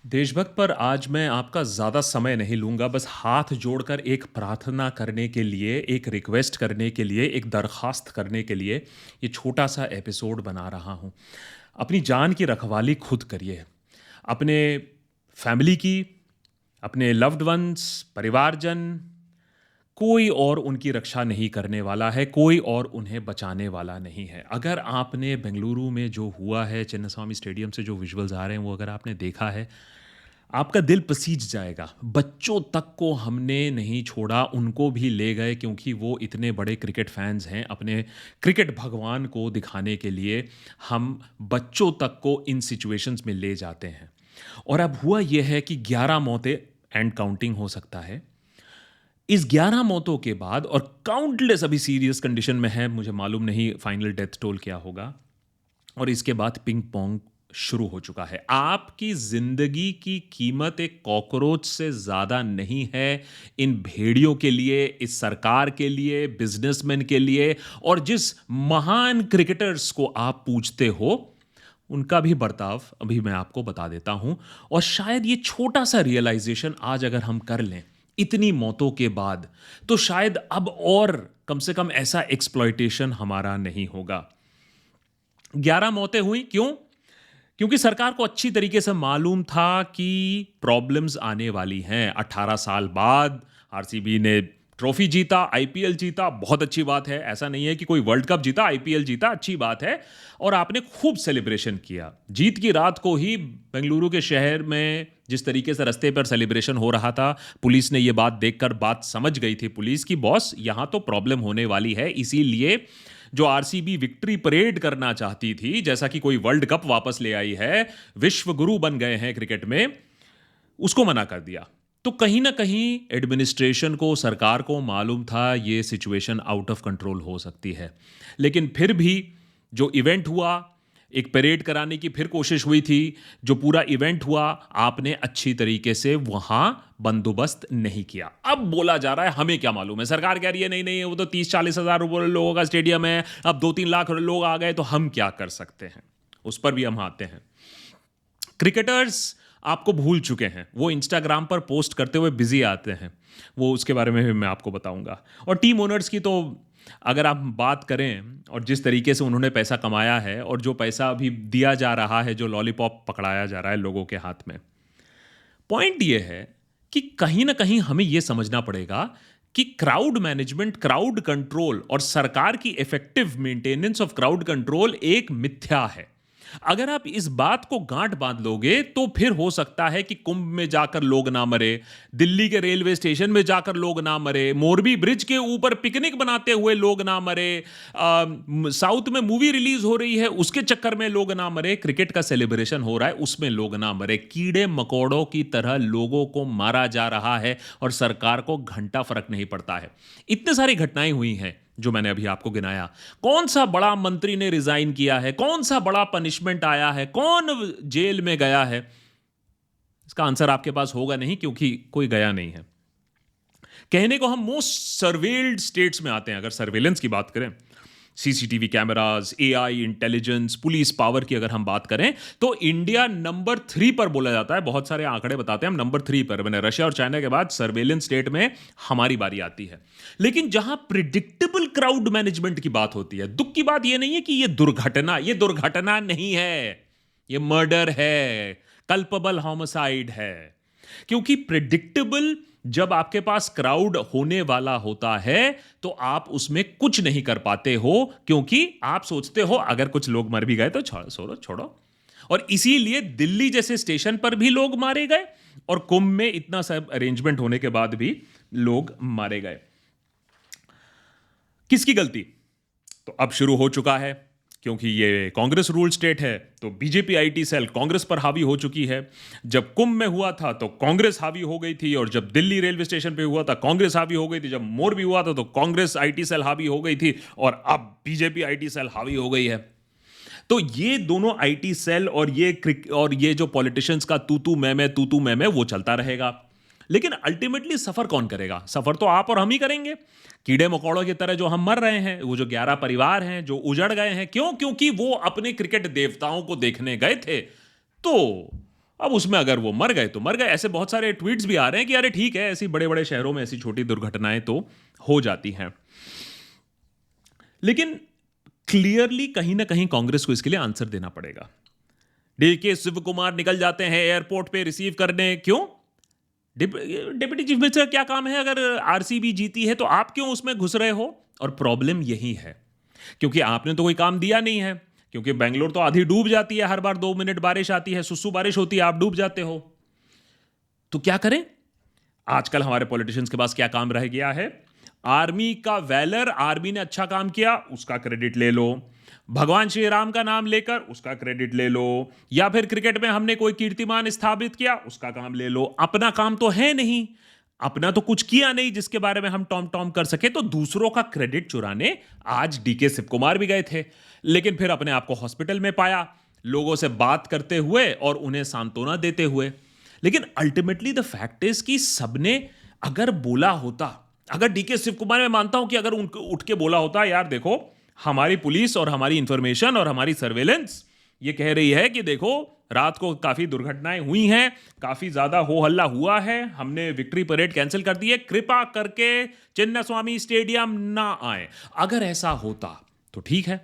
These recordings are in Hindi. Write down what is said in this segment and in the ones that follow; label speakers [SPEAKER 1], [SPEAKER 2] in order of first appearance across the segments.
[SPEAKER 1] देशभक्त पर आज मैं आपका ज़्यादा समय नहीं लूँगा, बस हाथ जोड़कर एक प्रार्थना करने के लिए, एक रिक्वेस्ट करने के लिए, एक दरख़्वास्त करने के लिए ये छोटा-सा एपिसोड बना रहा हूँ। अपनी जान की रखवाली खुद करिए। अपने फैमिली की, अपने लव्ड वन्स, परिवारजन, कोई और उनकी रक्षा नहीं करने वाला है, कोई और उन्हें बचाने वाला नहीं है। अगर आपने बेंगलुरु में जो हुआ है, चिन्नास्वामी स्टेडियम से जो विजुअल्स आ रहे हैं, वो अगर आपने देखा है, आपका दिल पसीज जाएगा। बच्चों तक को हमने नहीं छोड़ा, उनको भी ले गए क्योंकि वो इतने बड़े क्रिकेट फैन्स हैं। अपने क्रिकेट भगवान को दिखाने के लिए हम बच्चों तक को इन सिचुएशंस में ले जाते हैं। और अब हुआ ये है कि 11 मौतें एंड काउंटिंग हो सकता है। इस 11 मौतों के बाद और काउंटलेस अभी सीरियस कंडीशन में है, मुझे मालूम नहीं फाइनल डेथ टोल क्या होगा। और इसके बाद पिंग पोंग शुरू हो चुका है। आपकी जिंदगी की कीमत एक कॉकरोच से ज्यादा नहीं है इन भेड़ियों के लिए, इस सरकार के लिए, बिजनेसमैन के लिए, और जिस महान क्रिकेटर्स को आप पूछते हो उनका भी बर्ताव अभी मैं आपको बता देता हूं। और शायद ये छोटा सा रियलाइजेशन आज अगर हम कर लें इतनी मौतों के बाद, तो शायद अब और कम से कम ऐसा एक्सप्लॉयटेशन हमारा नहीं होगा। 11 मौतें हुई क्यों? क्योंकि सरकार को अच्छी तरीके से मालूम था कि प्रॉब्लम्स आने वाली हैं। 18 साल बाद आरसीबी ने ट्रॉफी जीता, आईपीएल जीता, बहुत अच्छी बात है। ऐसा नहीं है कि कोई वर्ल्ड कप जीता, आईपीएल जीता, अच्छी बात है। और आपने खूब सेलिब्रेशन किया। जीत की रात को ही बेंगलुरु के शहर में जिस तरीके से रास्ते पर सेलिब्रेशन हो रहा था, पुलिस ने यह बात देखकर बात समझ गई थी पुलिस की, बॉस यहां तो प्रॉब्लम होने वाली है। इसीलिए जो आरसीबी विक्ट्री परेड करना चाहती थी, जैसा कि कोई वर्ल्ड कप वापस ले आई है, विश्व गुरु बन गए हैं क्रिकेट में, उसको मना कर दिया। तो कहीं ना कहीं एडमिनिस्ट्रेशन को, सरकार को मालूम था ये सिचुएशन आउट ऑफ कंट्रोल हो सकती है। लेकिन फिर भी जो इवेंट हुआ, एक परेड कराने की फिर कोशिश हुई थी। जो पूरा इवेंट हुआ, आपने अच्छी तरीके से वहां बंदोबस्त नहीं किया। अब बोला जा रहा है हमें क्या मालूम है, सरकार कह रही है नहीं नहीं वो तो 30-40 हजार लोगों का स्टेडियम है, अब 2-3 लाख लोग आ गए तो हम क्या कर सकते हैं। उस पर भी हम आते हैं। क्रिकेटर्स आपको भूल चुके हैं, वो इंस्टाग्राम पर पोस्ट करते हुए बिजी आते हैं, वो उसके बारे में भी मैं आपको बताऊंगा। और टीम ओनर्स की तो अगर आप बात करें, और जिस तरीके से उन्होंने पैसा कमाया है और जो पैसा अभी दिया जा रहा है, जो लॉलीपॉप पकड़ाया जा रहा है लोगों के हाथ में, पॉइंट ये है कि कहीं ना कहीं हमें यह समझना पड़ेगा कि क्राउड मैनेजमेंट, क्राउड कंट्रोल और सरकार की effective maintenance of crowd control एक मिथ्या है। अगर आप इस बात को गांठ बांध लोगे तो फिर हो सकता है कि कुंभ में जाकर लोग ना मरे, दिल्ली के रेलवे स्टेशन में जाकर लोग ना मरे, मोरबी ब्रिज के ऊपर पिकनिक बनाते हुए लोग ना मरे, साउथ में मूवी रिलीज हो रही है उसके चक्कर में लोग ना मरे, क्रिकेट का सेलिब्रेशन हो रहा है उसमें लोग ना मरे। कीड़े मकोड़ों की तरह लोगों को मारा जा रहा है और सरकार को घंटा फर्क नहीं पड़ता है। इतने सारी घटनाएं हुई हैं जो मैंने अभी आपको गिनाया। कौन सा बड़ा मंत्री ने रिजाइन किया है, कौन सा बड़ा पनिशमेंट आया है, कौन जेल में गया है? इसका आंसर आपके पास होगा नहीं, क्योंकि कोई गया नहीं है। कहने को हम मोस्ट सर्वेल्ड स्टेट्स में आते हैं। अगर सर्वेलेंस की बात करें, CCTV cameras, AI intelligence, police power की अगर हम बात करें, तो इंडिया नंबर 3 पर बोला जाता है। बहुत सारे आंकड़े बताते हैं हम नंबर 3 पर, मैंने रशिया और चाइना के बाद सर्वेलेंस स्टेट में हमारी बारी आती है। लेकिन जहां प्रिडिक्टेबल क्राउड मैनेजमेंट की बात होती है, दुख की बात यह नहीं है कि ये दुर्घटना नहीं है, ये मर्डर है, कल्पबल होमिसाइड है। क्योंकि प्रिडिक्टेबल, जब आपके पास क्राउड होने वाला होता है तो आप उसमें कुछ नहीं कर पाते हो, क्योंकि आप सोचते हो अगर कुछ लोग मर भी गए तो छोड़ो छोड़ो। और इसीलिए दिल्ली जैसे स्टेशन पर भी लोग मारे गए और कुंभ में इतना सब अरेंजमेंट होने के बाद भी लोग मारे गए। किसकी गलती? तो अब शुरू हो चुका है, क्योंकि ये कांग्रेस रूल स्टेट है तो बीजेपी आईटी सेल कांग्रेस पर हावी हो चुकी है। जब कुंभ में हुआ था तो कांग्रेस हावी हो गई थी, और जब दिल्ली रेलवे स्टेशन पे हुआ था कांग्रेस हावी हो गई थी, जब मोरबी हुआ था तो कांग्रेस आईटी सेल हावी हो गई थी, और अब बीजेपी आईटी सेल हावी हो गई है। तो ये दोनों आईटी सेल और ये जो पॉलिटिशियंस का तू तू मैं वो चलता रहेगा। लेकिन अल्टीमेटली सफर कौन करेगा? सफर तो आप और हम ही करेंगे। कीड़े मकोड़ों की तरह जो हम मर रहे हैं, वो जो 11 परिवार हैं जो उजड़ गए हैं, क्यों? क्योंकि वो अपने क्रिकेट देवताओं को देखने गए थे। तो अब उसमें अगर वो मर गए तो मर गए। ऐसे बहुत सारे ट्वीट्स भी आ रहे हैं कि अरे ठीक है, ऐसी बड़े बड़े शहरों में ऐसी छोटी दुर्घटनाएं तो हो जाती हैं। लेकिन क्लियरली कहीं ना कहीं कांग्रेस को इसके लिए आंसर देना पड़ेगा। डीके शिव कुमार निकल जाते हैं एयरपोर्ट पे रिसीव करने, क्यों? डिप्टी चीफ मिनिस्टर का क्या काम है? अगर आरसीबी जीती है तो आप क्यों उसमें घुस रहे हो? और प्रॉब्लम यही है क्योंकि आपने तो कोई काम दिया नहीं है, क्योंकि बेंगलोर तो आधी डूब जाती है, हर बार 2 मिनट बारिश आती है, सुसु बारिश होती है, आप डूब जाते हो। तो क्या करें? आजकल हमारे पॉलिटिशियंस के पास क्या काम रह गया है? आर्मी का वैलर, आर्मी ने अच्छा काम किया उसका क्रेडिट ले लो, भगवान श्री राम का नाम लेकर उसका क्रेडिट ले लो, या फिर क्रिकेट में हमने कोई कीर्तिमान स्थापित किया उसका काम ले लो। अपना काम तो है नहीं, अपना तो कुछ किया नहीं जिसके बारे में हम टॉम टॉम कर सके, तो दूसरों का क्रेडिट चुराने आज डीके शिव कुमार भी गए थे, लेकिन फिर अपने आप को हॉस्पिटल में पाया, लोगों से बात करते हुए और उन्हें सांत्वना देते हुए। लेकिन अल्टीमेटली द फैक्ट इज कि सबने अगर बोला होता, अगर डीके शिव कुमार, मैं मानता हूं कि अगर उनको उठ के बोला होता, यार देखो हमारी पुलिस और हमारी इंफॉर्मेशन और हमारी सर्वेलेंस ये कह रही है कि देखो रात को काफी दुर्घटनाएं हुई हैं, काफी ज्यादा हो हल्ला हुआ है, हमने विक्ट्री परेड कैंसिल कर दी है, कृपा करके चिन्नास्वामी स्टेडियम ना आए, अगर ऐसा होता तो ठीक है।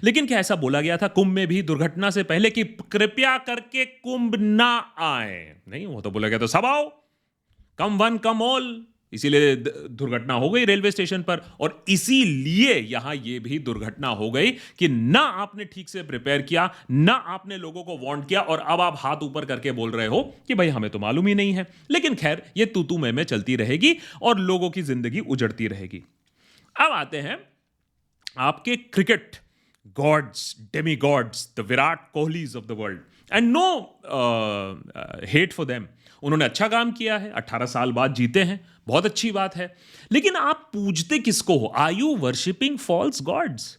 [SPEAKER 1] लेकिन क्या ऐसा बोला गया था कुंभ में भी दुर्घटना से पहले कि कृपया करके कुंभ ना आए? नहीं, वो तो बोला गया तो सब आओ, कम वन कम ऑल। इसीलिए दुर्घटना हो गई रेलवे स्टेशन पर, और इसीलिए यहां यह भी दुर्घटना हो गई कि ना आपने ठीक से प्रिपेयर किया, ना आपने लोगों को वार्न किया, और अब आप हाथ ऊपर करके बोल रहे हो कि भाई हमें तो मालूम ही नहीं है। लेकिन खैर ये तू तू मैं चलती रहेगी और लोगों की जिंदगी उजड़ती रहेगी। अब आते हैं आपके cricket gods, demi gods, the Virat Kohlis of the world, and no hate for them. उन्होंने अच्छा काम किया है, 18 साल बाद जीते हैं, बहुत अच्छी बात है। लेकिन आप पूजते किसको हो? Are you worshipping false gods?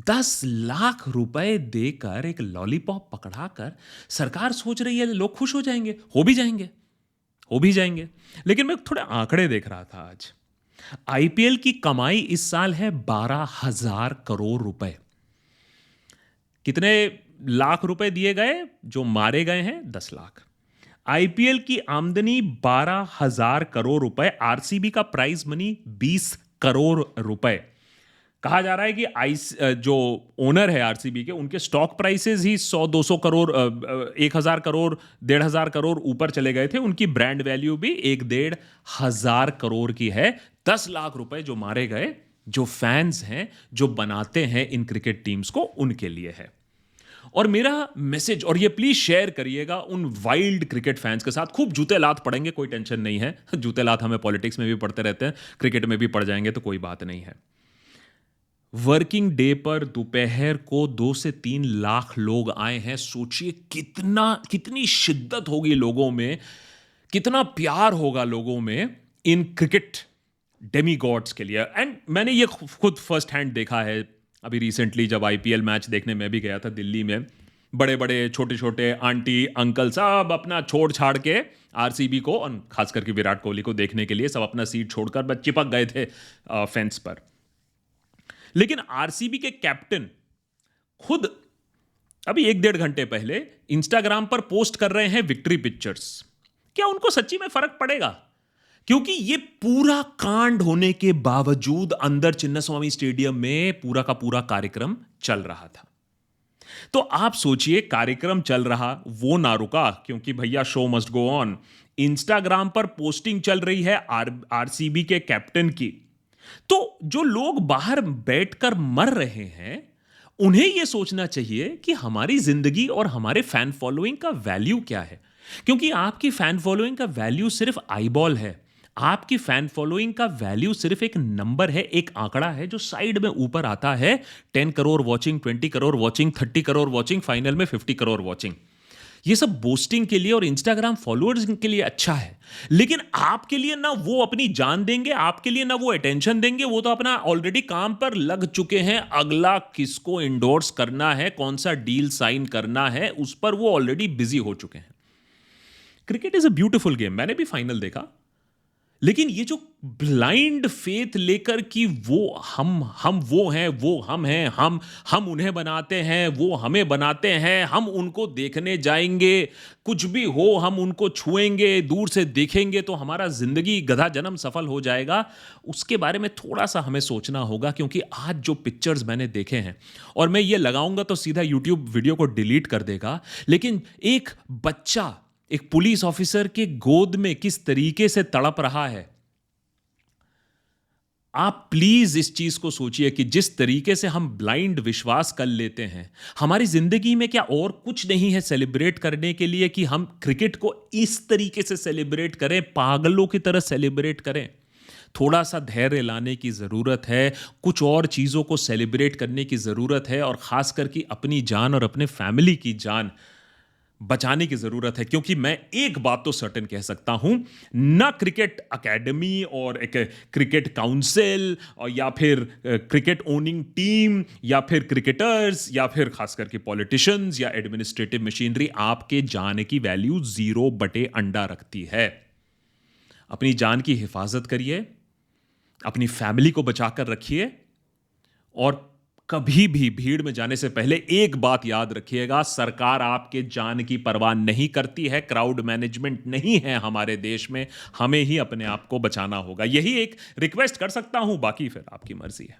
[SPEAKER 1] 10 lakh रुपए देकर एक लॉलीपॉप पकड़ाकर सरकार सोच रही है लोग खुश हो जाएंगे, हो भी जाएंगे, हो भी जाएंगे। लेकिन मैं थोड़े आंकड़े देख रहा था आज। आईपीएल की कमाई इस साल है 12,000 करोड़ रुपए। कितने लाख रुपए दिए गए? जो मारे गए हैं 10 लाख। आईपीएल की आमदनी 12,000 करोड़ रुपए, आरसीबी का प्राइज मनी 20 करोड़ रुपए। कहा जा रहा है कि जो ओनर है आरसीबी के, उनके स्टॉक प्राइसेस ही 100-200 करोड़, 1,000 करोड़, 1,500 करोड़ ऊपर चले गए थे। उनकी ब्रांड वैल्यू भी 1,500 करोड़ की है। 10 लाख रुपए जो मारे गए, जो फैंस हैं, जो बनाते हैं इन क्रिकेट टीम्स को, उनके लिए है। और मेरा मैसेज, और ये प्लीज शेयर करिएगा उन वाइल्ड क्रिकेट फैंस के साथ, खूब जूते लात पड़ेंगे, कोई टेंशन नहीं है। जूते लात हमें पॉलिटिक्स में भी पड़ते रहते हैं, क्रिकेट में भी पड़ जाएंगे तो कोई बात नहीं है। वर्किंग डे पर दोपहर को 2 से 3 लाख लोग आए हैं। सोचिए कितनी शिद्दत होगी लोगों में, कितना प्यार होगा लोगों में इन क्रिकेट डेमी गॉड्स के लिए। एंड मैंने ये खुद फर्स्ट हैंड देखा है। अभी रिसेंटली जब आईपीएल मैच देखने में भी गया था दिल्ली में, बड़े बड़े छोटे छोटे आंटी अंकल सब अपना छोड़ छाड़ के आरसीबी को, और खास करके विराट कोहली को देखने के लिए सब अपना सीट छोड़कर बस चिपक गए थे फेंस पर। लेकिन आरसीबी के कैप्टन खुद अभी 1-1.5 घंटे पहले इंस्टाग्राम पर पोस्ट कर रहे हैं विक्ट्री पिक्चर्स। क्या उनको सच्ची में फर्क पड़ेगा? क्योंकि ये पूरा कांड होने के बावजूद अंदर चिन्नास्वामी स्टेडियम में पूरा का पूरा कार्यक्रम चल रहा था। तो आप सोचिए, कार्यक्रम चल रहा, वो ना रुका क्योंकि भैया show must go on. Instagram पर पोस्टिंग चल रही है आरसीबी के कैप्टन की। तो जो लोग बाहर बैठकर मर रहे हैं, उन्हें यह सोचना चाहिए कि हमारी जिंदगी और हमारे फैन फॉलोइंग का वैल्यू क्या है। क्योंकि आपकी फैन फॉलोइंग का वैल्यू सिर्फ आईबॉल है। आपकी फैन फॉलोइंग का वैल्यू सिर्फ एक नंबर है, एक आंकड़ा है जो साइड में ऊपर आता है। 10 crore watching, 20 crore watching, 30 crore watching, final में 50 करोड़ वॉचिंग। ये सब बोस्टिंग के लिए और इंस्टाग्राम फॉलोअर्स के लिए अच्छा है, लेकिन आपके लिए ना वो अपनी जान देंगे, आपके लिए ना वो अटेंशन देंगे। वो तो अपना ऑलरेडी काम पर लग चुके हैं। अगला किसको इंडोर्स करना है, कौन सा डील साइन करना है, उस पर वो ऑलरेडी बिजी हो चुके हैं। Cricket is a beautiful game. मैंने भी फाइनल देखा। लेकिन ये जो ब्लाइंड फेथ लेकर कि वो हम वो हैं, वो हम हैं, हम उन्हें बनाते हैं, वो हमें बनाते हैं, हम उनको देखने जाएँगे, कुछ भी हो हम उनको छुएँगे, दूर से देखेंगे तो हमारा ज़िंदगी गधा जन्म सफल हो जाएगा। उसके बारे में थोड़ा-सा हमें सोचना होगा, क्योंकि आज जो पिक्चर्स मैंने देखे हैं, और मैं ये लगाऊँगा तो सीधा यूट्यूब वीडियो को डिलीट कर देगा, लेकिन एक बच्चा एक पुलिस ऑफिसर के गोद में किस तरीके से तड़प रहा है, आप प्लीज इस चीज को सोचिए कि जिस तरीके से हम ब्लाइंड विश्वास कर लेते हैं, हमारी जिंदगी में क्या और कुछ नहीं है सेलिब्रेट करने के लिए कि हम क्रिकेट को इस तरीके से सेलिब्रेट करें, पागलों की तरह सेलिब्रेट करें? थोड़ा सा धैर्य लाने की जरूरत है, कुछ और चीजों को सेलिब्रेट करने की जरूरत है, और खास करके अपनी जान और अपने फैमिली की जान बचाने की ज़रूरत है। क्योंकि मैं एक बात तो सर्टेन कह सकता हूँ, ना क्रिकेट अकेडमी और एक क्रिकेट काउंसिल और या फिर क्रिकेट ओनिंग टीम या फिर क्रिकेटर्स या फिर खास करके पॉलिटिशियंस या एडमिनिस्ट्रेटिव मशीनरी आपके जान की वैल्यू 0 बटे अंडा रखती है। अपनी जान की हिफाजत करिए, अपनी फैमिली को बचाकर रखिए, और कभी भी भीड़ में जाने से पहले एक बात याद रखिएगा, सरकार आपके जान की परवाह नहीं करती है, क्राउड मैनेजमेंट नहीं है हमारे देश में, हमें ही अपने आप को बचाना होगा। यही एक रिक्वेस्ट कर सकता हूं, बाकी फिर आपकी मर्जी है।